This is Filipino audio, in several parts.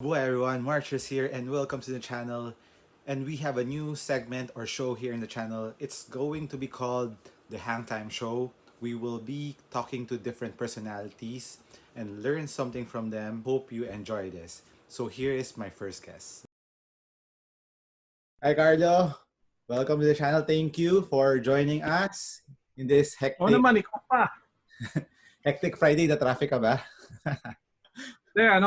Hello everyone, Marchus here and welcome to the channel. And we have a new segment or show here in the channel. It's going to be called the Hangtime Show. We will be talking to different personalities and learn something from them. Hope you enjoy this. So here is my first guest. Hi Carlo, welcome to the channel. Thank you for joining us in this Oo naman, ikaw pa. hectic Friday. The traffic ka ba? Yeah,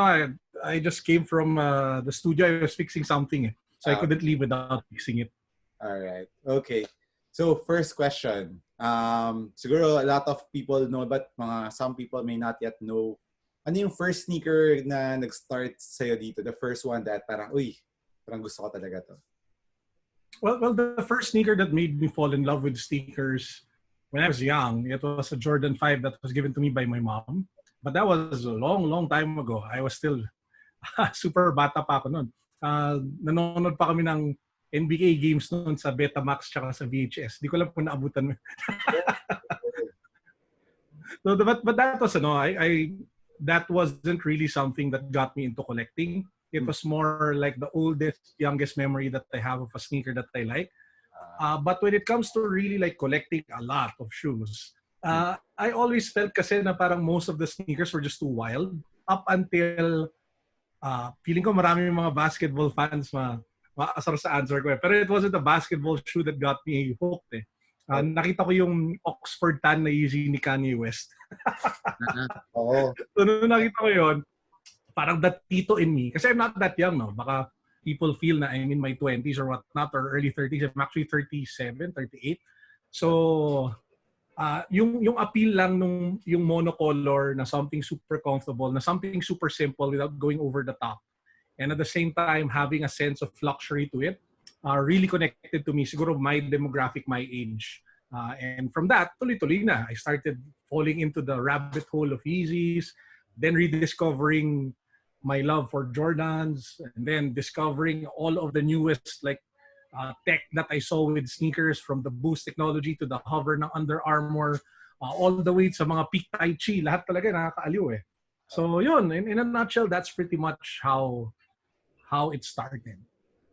I just came from the studio. I was fixing something, so I couldn't leave without fixing it. All right. Okay. So first question. Siguro a lot of people know but some people may not yet know. Ano yung first sneaker na nag-start sa'yo dito? The first one that parang gusto ko talaga to. Well, the first sneaker that made me fall in love with sneakers when I was young, it was a Jordan 5 that was given to me by my mom. But that was a long, long time ago. I was still super bata pa ako noon. Nanonood pa kami ng NBA games noon sa Betamax tsaka sa VHS. Di ko lang po naabutan mo. No, but that was that wasn't really something that got me into collecting. It was more like the oldest, youngest memory that I have of a sneaker that I like. But when it comes to really like collecting a lot of shoes, I always felt kasi na parang most of the sneakers were just too wild up until feeling ko marami yung mga basketball fans maasar sa answer ko. Pero it wasn't a basketball shoe that got me hooked eh. Nakita ko yung Oxford tan na Yeezy ni Kanye West. Oo. So nung nakita ko yun, parang that tito in me, kasi I'm not that young, no? Baka people feel na I'm in my 20s or whatnot, or early 30s. I'm actually 37, 38. So, yung appeal lang yung monocolor na something super comfortable, na something super simple without going over the top. And at the same time, having a sense of luxury to it, really connected to me. Siguro my demographic, my age. And from that, tuloy-tuloy na. I started falling into the rabbit hole of Yeezys, then rediscovering my love for Jordans, and then discovering all of the newest tech that I saw with sneakers, from the Boost technology to the hover ng Under Armour, all the way sa mga peak Tai Chi. Lahat talaga nakakaaliw eh. So yun, in a nutshell, that's pretty much how it started.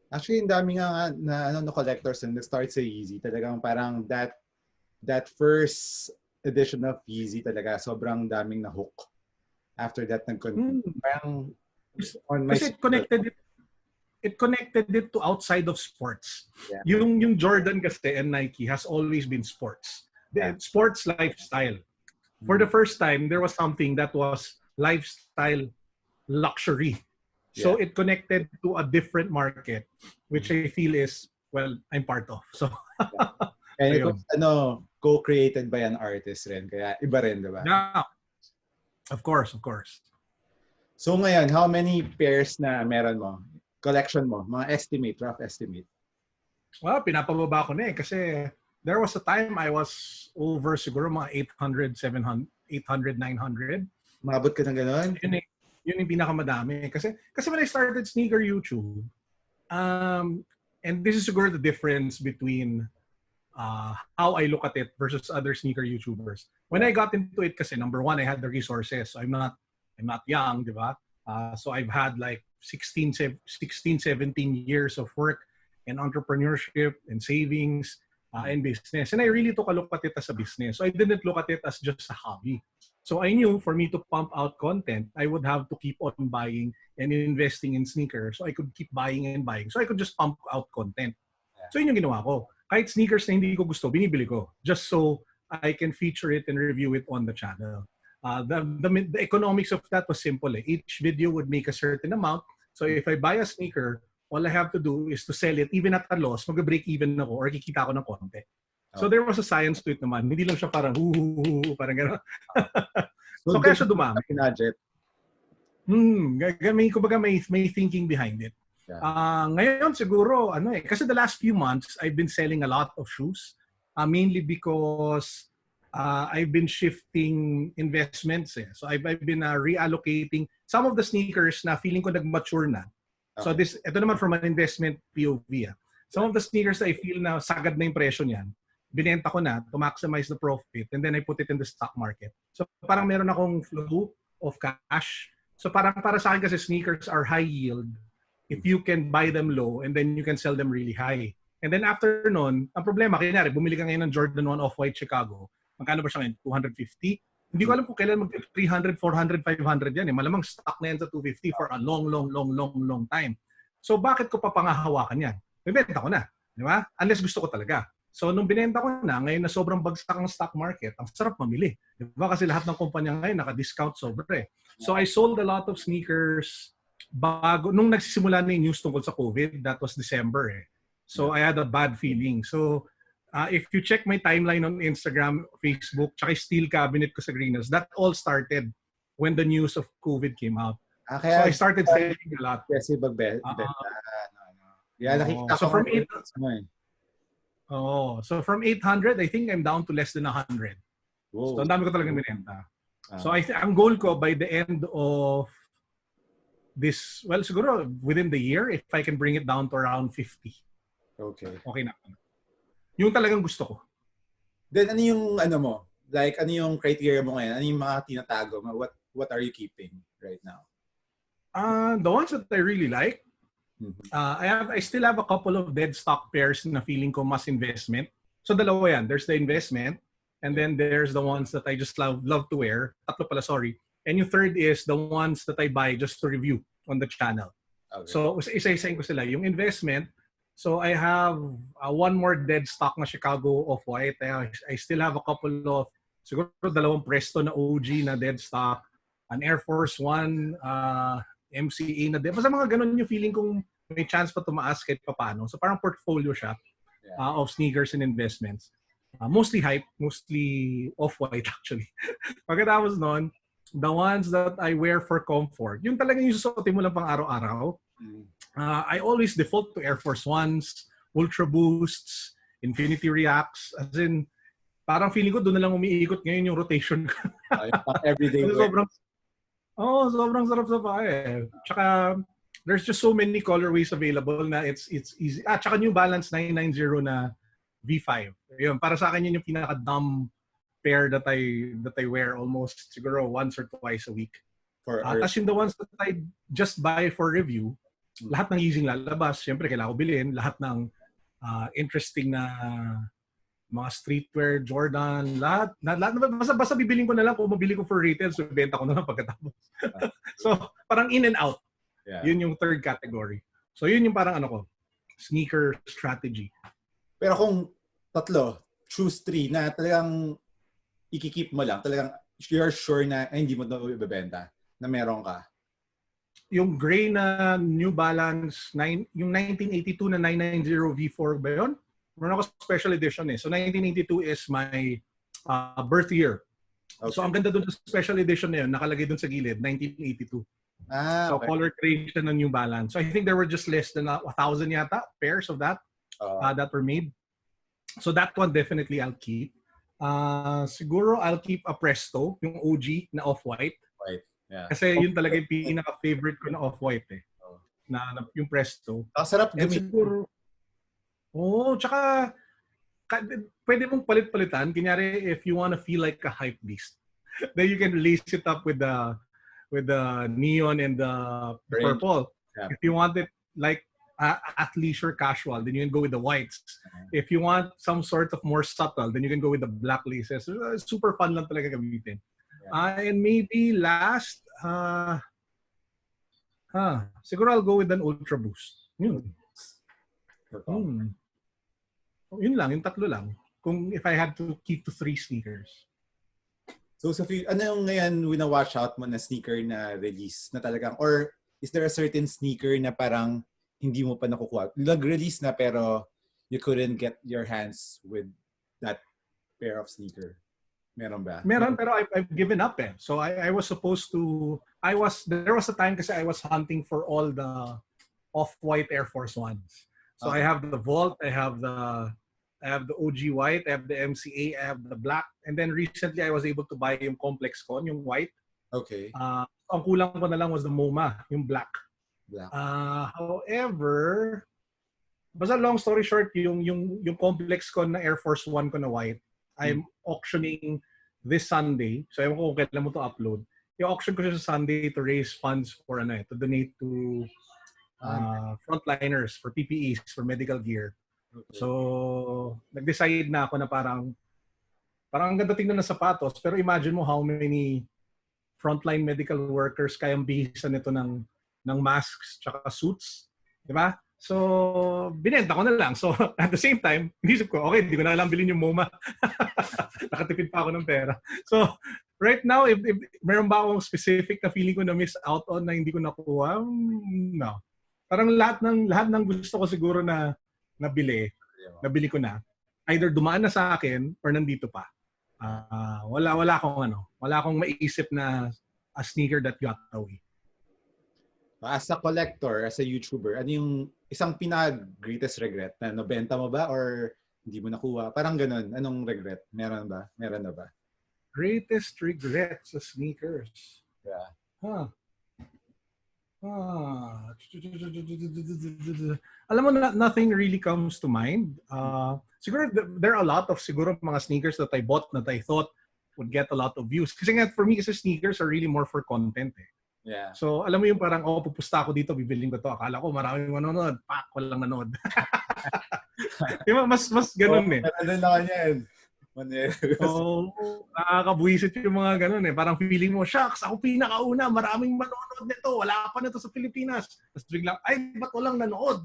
Actually, yung dami nga na collectors na nag-start sa Yeezy. Talagang parang that first edition of Yeezy talaga, sobrang daming na-hook. After that, parang on my... Kasi it connected it to outside of sports. Yeah. Yung Jordan kasi and Nike has always been sports. Sports lifestyle. For the first time, there was something that was lifestyle luxury. So it connected to a different market, which I feel is, well, I'm part of. So, and it was co-created by an artist rin. Kaya iba rin, diba? Yeah. Of course. So ngayon, how many pairs na meron mo? Collection mo? Mga rough estimate? Well, pinapababa ko na eh. Kasi there was a time I was over siguro mga 800, 700, 800, 900. Umabot ka ng gano'n? Yun yung pinakamadami. Kasi when I started sneaker YouTube, and this is siguro the difference between how I look at it versus other sneaker YouTubers. When I got into it kasi, number one, I had the resources. So I'm not young, di ba? So I've had like 16, 17 years of work and entrepreneurship and savings and business. And I really took a look at it as a business. So I didn't look at it as just a hobby. So I knew for me to pump out content, I would have to keep on buying and investing in sneakers. So I could keep buying and buying. So I could just pump out content. So yun yung ginawa ko. Kahit sneakers na hindi ko gusto, binibili ko. Just so I can feature it and review it on the channel. The economics of that was simple. Each video would make a certain amount. So if I buy a sneaker, all I have to do is to sell it. Even at a loss, mag-break even ako or kikita ko ng konti. So there was a science to it naman. Hindi lang siya parang parang gano'n. So kaya siya dumami. Kumbaga may thinking behind it. Ngayon siguro, kasi the last few months, I've been selling a lot of shoes. Mainly because I've been shifting investments. So I've been reallocating some of the sneakers na feeling ko nag-mature na. So ito naman from an investment POV. Some of the sneakers na I feel na sagad na yung presyo niyan, binenta ko na to maximize the profit, and then I put it in the stock market. So parang meron akong flow of cash So para sa akin kasi sneakers are high yield if you can buy them low and then you can sell them really high. And then after nun, ang problema, kanyari, bumili ka ngayon ng Jordan 1 Off-White Chicago. Magkano ba siya ngayon? 250? Hindi ko alam kung kailan mag 300, 400, 500 yan. Malamang stock na yan sa 250 for a long time. So bakit ko pa pangahawakan yan? Bibenta ko na. Di ba? Unless gusto ko talaga. So nung binenta ko na, ngayon na sobrang bagsak ang stock market, ang sarap mamili. Di ba? Kasi lahat ng kumpanya ngayon naka-discount sobra eh. So I sold a lot of sneakers bago, nung nagsisimula na yung news tungkol sa COVID, that was December eh. So I had a bad feeling. So if you check my timeline on Instagram, Facebook, tsaka steel cabinet ko sa Greenhouse, that all started when the news of COVID came out. Kaya, so I started selling a lot. Kasi nakikita so ko from so from 800, I think I'm down to less than 100. Whoa. So ang dami ko talagang binenta. So ang goal ko by the end of this, well, siguro within the year, if I can bring it down to around 50. Okay na. Yung talagang gusto ko. Then ano yung like ano yung criteria mo ngayon? Ano yung mga tinatago mo? What are you keeping right now? The ones that I really like, I still have a couple of dead stock pairs na feeling ko mas investment. So dalawa yan. There's the investment and then there's the ones that I just love to wear. Tatlo pala, sorry. And yung third is the ones that I buy just to review on the channel. Okay. So isa-isahin ko sila. Yung investment, so I have one more dead stock na Chicago Off-White. I still have a couple of, siguro dalawang Presto na OG na dead stock. An Air Force One, MCA na dead. Basta mga ganun yung feeling kong may chance pa tumaas kahit paano. So parang portfolio siya of sneakers and investments. Mostly hype, mostly Off-White actually. Pagkatapos nun, the ones that I wear for comfort, yung talagang yung susuotin mo lang pang araw-araw, I always default to Air Force Ones, Ultra Boosts, Infinity Reacts. As in, parang feeling ko doon na lang umiikot ngayon yung rotation ko. Everyday wear. Sobrang sarap sa pae. Tsaka, there's just so many colorways available na it's easy. Tsaka New Balance 990 na V5. Yun, para sa akin yun yung pinaka-dumb pair that I wear almost siguro once or twice a week. Tapos yung the ones that I just buy for review, lahat ng easing lalabas, syempre kailangan ko bilhin, lahat ng interesting na mga streetwear, Jordan, lahat basta bibilin ko na lang kung mabili ko for retail, so benta ko na lang pagkatapos. So, parang in and out. Yeah. Yun yung third category. So, yun yung parang sneaker strategy. Pero kung tatlo, choose three na talagang ikikip mo lang, talagang you're sure na hindi mo na ibebenta, na meron ka. Yung gray na New Balance, yung 1982 na 990 V4 ba yun? Meron ako special edition eh. So 1982 is my birth year. Okay. So ang ganda dun sa special edition na yun, nakalagay dun sa gilid, 1982. So okay. Color creation ng New Balance. So I think there were just less than 1,000 yata pairs of that that were made. So that one definitely I'll keep. Siguro I'll keep a Presto, yung OG na Off-White. White. Yeah. Kasi yun talaga yung pinaka-favorite ko na Off-White eh. Na yung Presto. Sarap gamitin. Siguro, tsaka pwede mong palit-palitan. Kunyari, if you wanna feel like a hype beast, then you can lace it up with the neon and the purple. Yeah. If you want it like athleisure casual, then you can go with the whites. If you want some sort of more subtle, then you can go with the black laces. Super fun lang talaga gamitin. And maybe last, siguro I'll go with an Ultra Boost. Yun. Yun lang, yung tatlo lang. Kung if I had to keep to 3 sneakers. So Sophie, ano yung ngayon wina-watch out mo na sneaker na release na talagang, or is there a certain sneaker na parang hindi mo pa nakukuha? Nag-release na pero you couldn't get your hands with that pair of sneaker. Meron ba? Meron, pero I've given up eh. So I was supposed to, there was a time kasi I was hunting for all the Off-White Air Force Ones. So I have the Vault, I have the OG White, I have the MCA, I have the Black. And then recently I was able to buy yung Complex Con, yung White. Okay. Ang kulang ko na lang was the MoMA, yung Black. However, basta long story short, yung Complex Con na Air Force One ko na White, I'm auctioning this Sunday. So, ewan ko kung kailan mo to upload. i-auction ko siya sa Sunday to raise funds for to donate to frontliners for PPEs, for medical gear. Okay. So, nag-decide na ako na parang ang ganda tingnan ng sapatos, pero imagine mo how many frontline medical workers kayang bihisan nito ng masks tsaka suits. Di ba? So, binenta ko na lang. So, at the same time, inisip ko, okay, hindi ko na lang bilhin yung MoMA. Nakatipid pa ako ng pera. So, right now, if meron ba akong specific na feeling ko na miss out on na hindi ko nakuha, no. Parang lahat ng gusto ko siguro na nabili ko na. Either dumaan na sa akin or nandito pa. Wala akong maiisip na a sneaker that got away. As a collector, as a YouTuber, ano yung isang pinag-greatest regret na nabenta mo ba or hindi mo nakuha? Parang ganun. Anong regret? Meron ba? Meron na ba? Greatest regret sa sneakers? Yeah. Alam mo, nothing really comes to mind. Siguro there are a lot of mga sneakers that I bought that I thought would get a lot of views. Kasi nga for me, kasi sneakers are really more for content eh. Yeah. So alam mo yung parang, pupusta ako dito, bibiling ko to. Akala ko maraming manonood. Walang nanood. Diba, mas ganun eh. Ganun na yan. So, nakakabuisit yung mga ganun eh. Parang feeling mo, shucks, ako pinakauna, maraming manonood nito. Wala pa nito sa Pilipinas. Tapos biglang, ay, ba't walang nanood?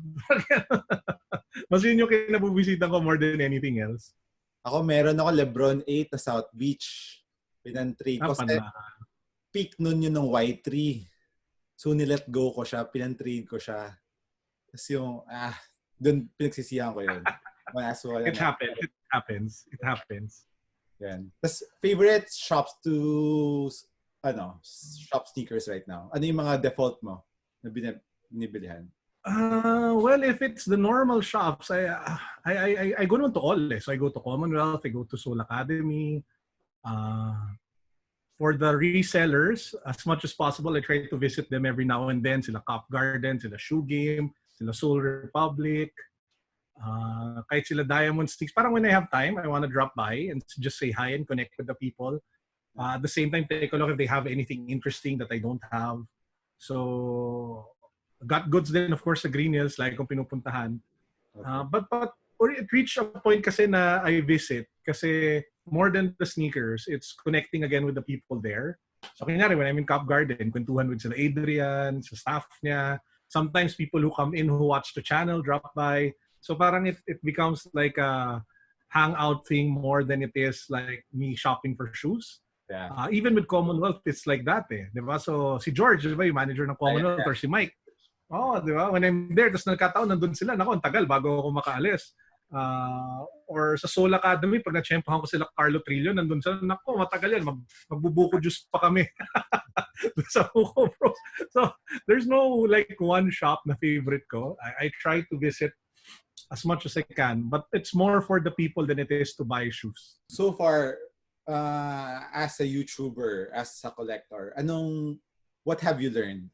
Mas yun yung kinabubisitan ko more than anything else. Ako, meron ako Lebron 8 na South Beach. Pinantrade ko. Kasi peak nun yun ng Y3. So, nilet go ko siya. Pinantrade ko siya. Tapos yung, dun pinagsisihan ko yun. It happens. It happens. Yan. Tapos, favorite shops to, shop sneakers right now? Ano yung mga default mo na binibilihan? Well, if it's the normal shops, I go to all. So I go to Commonwealth, I go to Soul Academy. For the resellers, as much as possible, I try to visit them every now and then. Sila Cop Garden, sila Shoe Game, sila Soul Republic. Kahit sila Diamond Sticks. Parang when I have time, I want to drop by and just say hi and connect with the people. At the same time, take a look if they have anything interesting that I don't have. So, got goods then, of course, sa Green Hills, like kung pinupuntahan. But it reached a point kasi na I visit kasi more than the sneakers, it's connecting again with the people there. So, kunyari, when I'm in Cop Garden, kwentuhan with sila Adrian, sa staff niya. Sometimes people who come in who watch the channel drop by. So parang it becomes like a hangout thing more than it is like me shopping for shoes. Yeah. Even with Commonwealth, it's like that eh. Diba? So si George, diba, yung manager ng Commonwealth, or si Mike. Diba? When I'm there, tapos nagkataon, nandun sila. Naku, ang tagal bago ako makaalis. Or sa Soul Academy, pag na-chempahan ko sila Carlo Trillo, nandun sila. Naku, matagal yan. Magbubuko juice pa kami. Sa Buko Bros. So there's no like one shop na favorite ko. I try to visit as much as I can, but it's more for the people than it is to buy shoes. So far, as a YouTuber, as a collector, what have you learned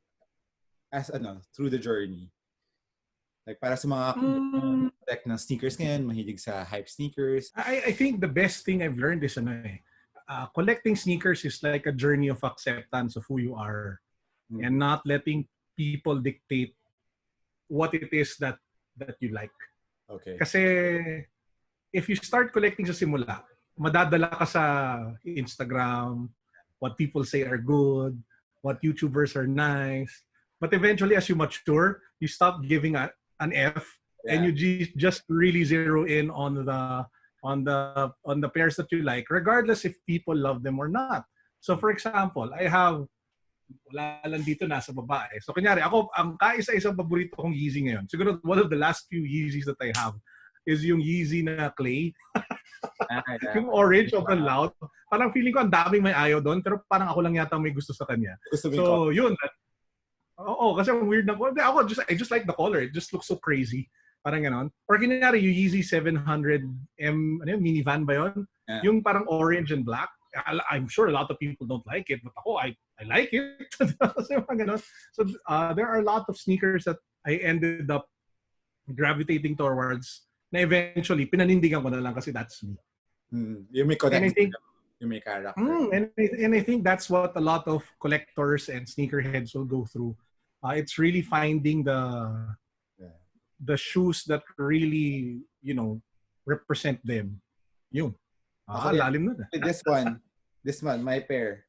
through the journey? Like para sa mga collect ng sneakers ngayon, mahilig sa hype sneakers. I think the best thing I've learned is collecting sneakers is like a journey of acceptance of who you are and not letting people dictate what it is that you like. Okay. Kasi if you start collecting sa simula, madadala ka sa Instagram, what people say are good, what YouTubers are nice. But eventually, as you mature, you stop giving an F, and you just really zero in on the pairs that you like, regardless if people love them or not. So for example, I have wala lang dito nasa babae. So kunyari, ako, ang kaisa-isang paborito kong Yeezy ngayon, siguro one of the last few Yeezys that I have is yung Yeezy na clay. Yung orange of the loud. Parang feeling ko ang daming may ayaw doon, pero parang ako lang yata may gusto sa kanya. So yun. Kasi weird na ko. I just like the color. It just looks so crazy. Parang ganon. Or kunyari, yung Yeezy 700M, minivan ba yun? Yeah. Yung parang orange and black. I'm sure a lot of people don't like it, but ako, I like it. So there are a lot of sneakers that I ended up gravitating towards na eventually pinanindigan ko na lang kasi that's me. You may connect. And I think, Yung may character. And I think that's what a lot of collectors and sneakerheads will go through. It's really finding the shoes that really, represent them. Yun. Ako yan. Lalim na. This one, my pair.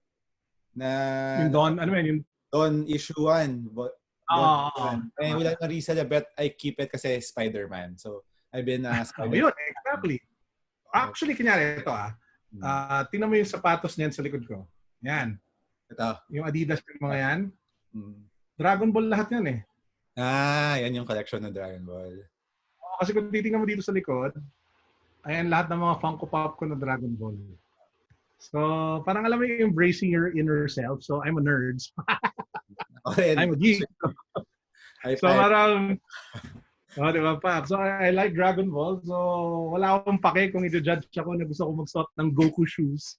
Yung Don, ano yan? Yung Don issue 1. Wala na resell, but I keep it kasi Spider-Man. So, I've been Spider-Man. Yun, exactly. Actually, kunyari, ito tingnan mo yung sapatos niyan sa likod ko. Yan. Ito. Yung Adidas yung mga yan. Dragon Ball lahat yan eh. Yan yung collection ng Dragon Ball. Kasi kung titingnan mo dito sa likod, ayan lahat ng mga Funko Pop ko na Dragon Ball. So, parang alam mo yung embracing your inner self. So, I'm a nerd. I'm a geek. So, parang diba pa? So, I like Dragon Ball. So, wala akong pake kung i-judge ako na gusto ko magsuot ng Goku shoes.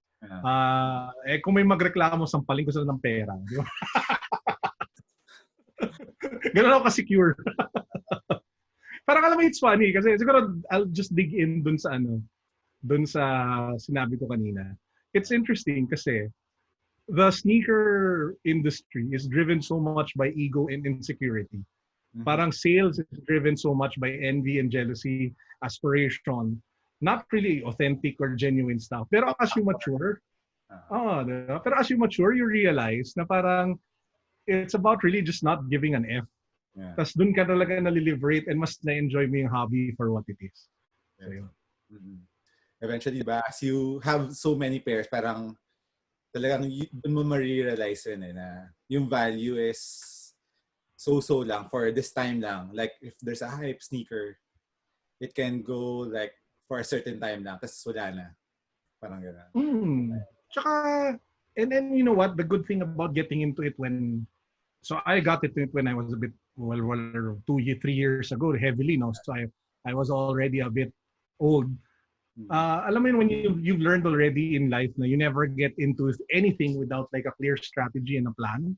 Kung may magreklamo, sampaling ko sila ng pera. Di ba? Ganun ako ka-secure. Parang alam mo, it's funny. Kasi siguro, I'll just dig in dun sa sinabi ko kanina. It's interesting kasi the sneaker industry is driven so much by ego and insecurity. Parang sales is driven so much by envy and jealousy, aspiration, not really authentic or genuine stuff. Pero as you mature, you realize na parang it's about really just not giving an F. Yeah. Tapos dun ka talaga naliliberate and mas na-enjoy mo yung hobby for what it is. So, yun. Eventually, diba, as you have so many pairs, parang talagang dun mo ma-realize rin na yung value is so lang for this time lang. Like, if there's a hype sneaker, it can go like for a certain time lang. Tapos wala na. Parang gano'n. Tsaka, and then you know what? The good thing about getting into it so I got into it when I was a bit, 2-3 years ago, heavily, no? So I was already a bit old. Alam mo yun, when you've learned already in life na you never get into anything without like a clear strategy and a plan.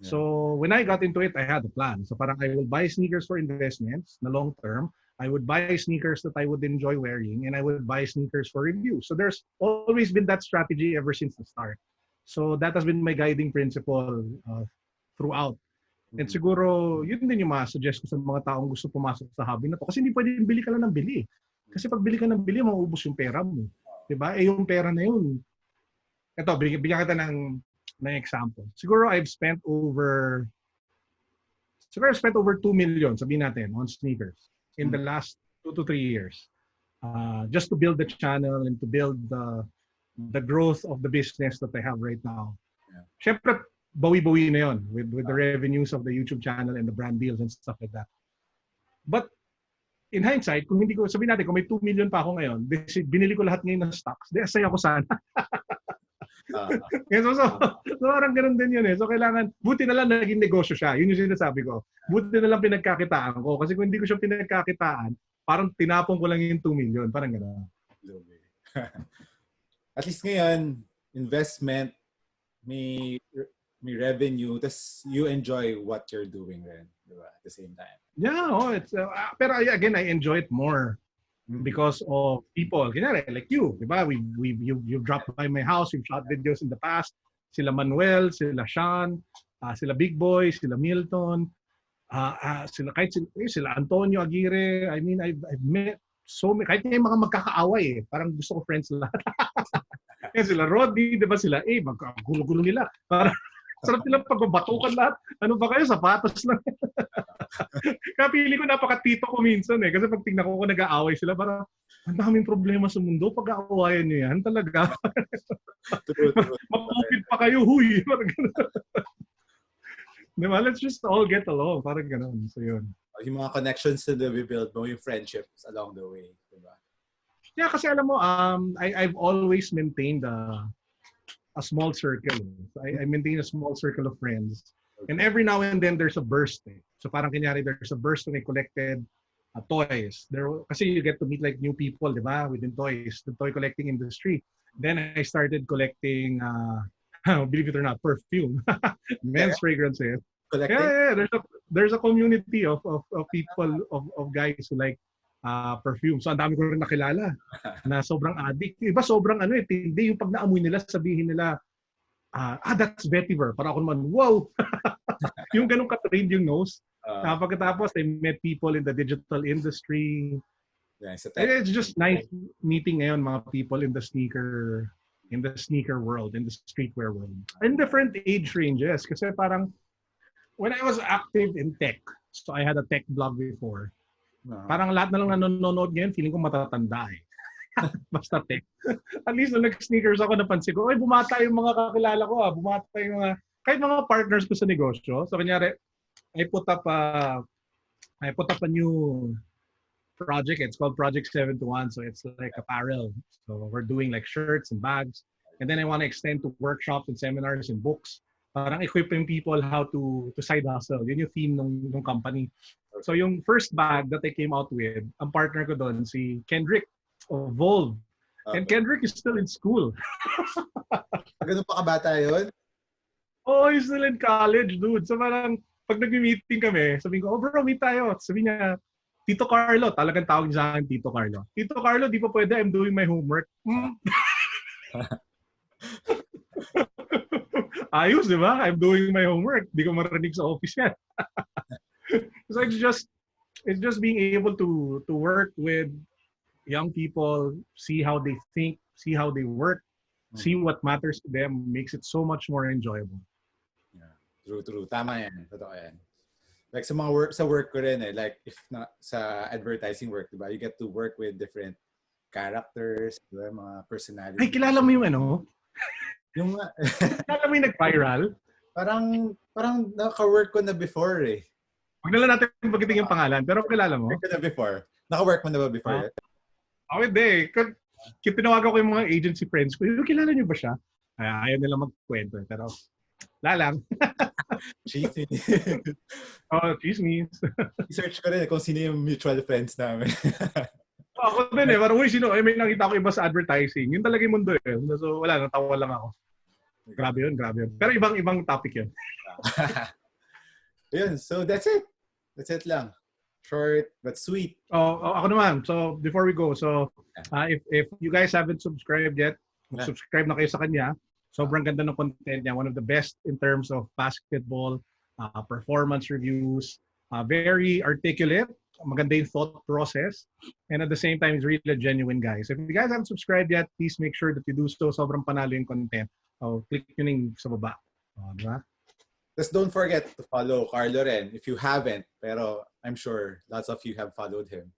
Yeah. So when I got into it, I had a plan. So parang I will buy sneakers for investments na long term. I would buy sneakers that I would enjoy wearing, and I would buy sneakers for review. So there's always been that strategy ever since the start. So that has been my guiding principle throughout. And siguro, yun din yung ma-suggest ko sa mga taong gusto pumasok sa hobby na to. Kasi hindi pwedeng bili ka lang ng bili. Kasi pag bili ka ng bili, mauubos yung pera mo. Diba? Yung pera na yun. Ito, bigyan kita ng example. Siguro I've spent over 2 million, sabihin natin, on sneakers in the last 2 to 3 years. Just to build the channel and to build the growth of the business that I have right now. Yeah. Syempre, bawi-bawi na yun with the revenues of the YouTube channel and the brand deals and stuff like that. But in hindsight, kung hindi ko, sabihin natin, kung may 2 million pa ako ngayon, binili ko lahat ngayon ng stocks, asaya ko sana. So parang ganun din yun eh. So kailangan, buti na lang naging negosyo siya. Yun yung sinasabi ko. Buti na lang pinagkakitaan ko. Kasi kung hindi ko siya pinagkakitaan, parang tinapon ko lang yung 2 million. Parang gano'n. At least ngayon, investment, may revenue, tas you enjoy what you're doing rin, diba? At the same time. Yeah, it's pero again, I enjoy it more because of people. Kunyari, like you, diba? You've dropped by my house, you've shot videos in the past. Sila Manuel, sila Sean, sila Big Boy, sila Milton, sila Antonio Aguirre. I mean, I've met so many, kahit yung mga magkakaaway parang gusto ko friends lahat. Sila Roddy, diba sila, magkagulo-gulo nila. Parang sarap nilang pagbabatukan lahat. Ano ba kayo? Sapatos lang. Kaya pili ko napaka-tito ko minsan eh. Kasi pag tingnan ko kung nag-aaway sila, parang ang daming problema sa mundo. Pag-aawayan nyo yan, talaga. Mag-upit pa kayo, huy. Parang gano'n. Diba? Let's just all get along. Parang gano'n. So yun. Yung mga connections na we-build mo, yung friendships along the way. Diba? Yeah, kasi alam mo, I've always maintained a small circle. I maintain a small circle of friends. And every now and then, there's a burst. Eh. So parang kanyari, there's a burst when I collected toys. Kasi you get to meet like new people, di ba? Within toys, the toy collecting industry. Then I started collecting, believe it or not, perfume. Men's fragrances. Collecting? Yeah. There's a community of people, of guys who like perfume. So ang dami ko rin nakilala na sobrang addict. Yung iba sobrang tindi. Yung pag naamoy nila, sabihin nila, that's vetiver. Para ako naman, wow! Yung ganun ka-trained yung nose. Pagkatapos, I met people in the digital industry. Yeah, It's just nice meeting ngayon mga people in the sneaker world, in the streetwear world. In different age ranges. Kasi parang, when I was active in tech, so I had a tech blog before, parang lahat na lang nanonood ngayon, feeling ko matatanda eh. Basta tech. At least nung nag-sneakers ako, napansin ko, bumata yung mga kakilala ko bumata yung mga, kahit mga partners ko sa negosyo. So kunyari, I put up a new project. It's called Project 721. So it's like apparel. So we're doing like shirts and bags. And then I want to extend to workshops and seminars and books. Parang equipping people how to side hustle. Yun yung theme ng company. So yung first bag that I came out with, ang partner ko doon, si Kendrick of Volve. And Kendrick is still in school. Ganun pa kabata yun? Oh, he's still in college, dude. So parang, pag nag-meeting kami, sabihin ko, bro, meet tayo. Sabi niya, Tito Carlo, talagang tawag niya sa akin, Tito Carlo. Tito Carlo, di pa pwede, I'm doing my homework. Ayos, di ba? I'm doing my homework. Di ko marinig sa office yan. So it's just being able to work with young people, see how they think, see how they work, see what matters to them, makes it so much more enjoyable. Yeah. True. Tama yan. Totoo yan. Like sa work ko rin like if not sa advertising work, diba? You get to work with different characters, diba? Mga personalities. Ay, kilala mo yung Yung kilala mo yung nag-viral? Parang naka-work ko na before eh. Huwag na lang natin bagitin yung pangalan, pero kilala mo? Work ko na before. Naka-work mo na ba before? Hindi. Tinawagan ko yung mga agency friends ko. Kilala niyo ba siya? Ayaw nila magkwento. Pero, lang. Chismis. Chismis. Research ko rin kung sino yung mutual friends namin. Ako din parang sino? May nakita ko iba sa advertising. Yun talaga yung mundo eh. So, wala. Natawa lang ako. Grabe yun. Pero ibang topic yun. Yun. So, that's it. That's it lang. Short but sweet. Ako naman. So, before we go, if you guys haven't subscribed yet, subscribe na kayo sa kanya. Sobrang ganda ng content niya. One of the best in terms of basketball, performance reviews, very articulate, maganda yung thought process, and at the same time, he's really a genuine guy. So if you guys haven't subscribed yet, please make sure that you do so. Sobrang panalo yung content. Click nyo yung sa baba. Diba? Just don't forget to follow Carlo rin if you haven't. Pero I'm sure lots of you have followed him.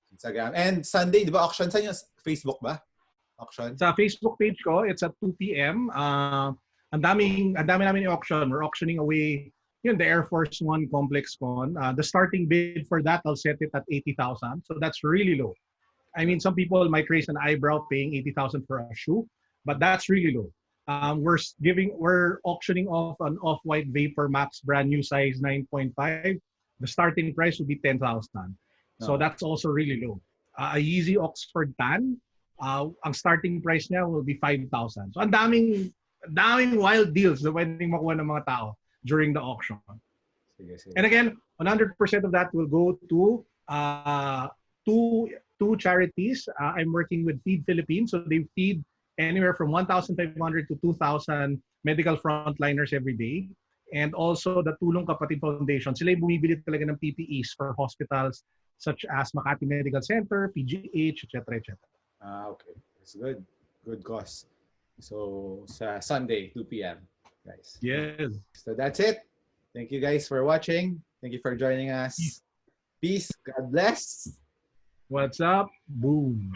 Instagram. And Sunday, di ba auction? Saan yung Facebook ba? Auction? Sa Facebook page ko, it's at 2 p.m. Ang dami namin i-auction. We're auctioning away the Air Force One Complex Con. The starting bid for that, I'll set it at 80,000. So that's really low. I mean, some people might raise an eyebrow paying 80,000 for a shoe, but that's really low. We're auctioning off an Off-White Vapor Max brand new size 9.5. The starting price would be 10,000. So that's also really low. A Yeezy Oxford Tan, ang starting price niya will be 5,000. So ang daming wild deals na pwedeng makuha ng mga tao during the auction. Sige. And again, 100% of that will go to two charities. I'm working with Feed Philippines, so they feed anywhere from 1,500 to 2,000 medical frontliners every day. And also the Tulong Kapatid Foundation. Sila yung bumibili talaga ng PPEs for hospitals such as Makati Medical Center, PGH, etc. Okay. That's good. Good cause. So, sa Sunday, 2 p.m. guys. Yes. So that's it. Thank you guys for watching. Thank you for joining us. Peace. God bless. What's up? Boom.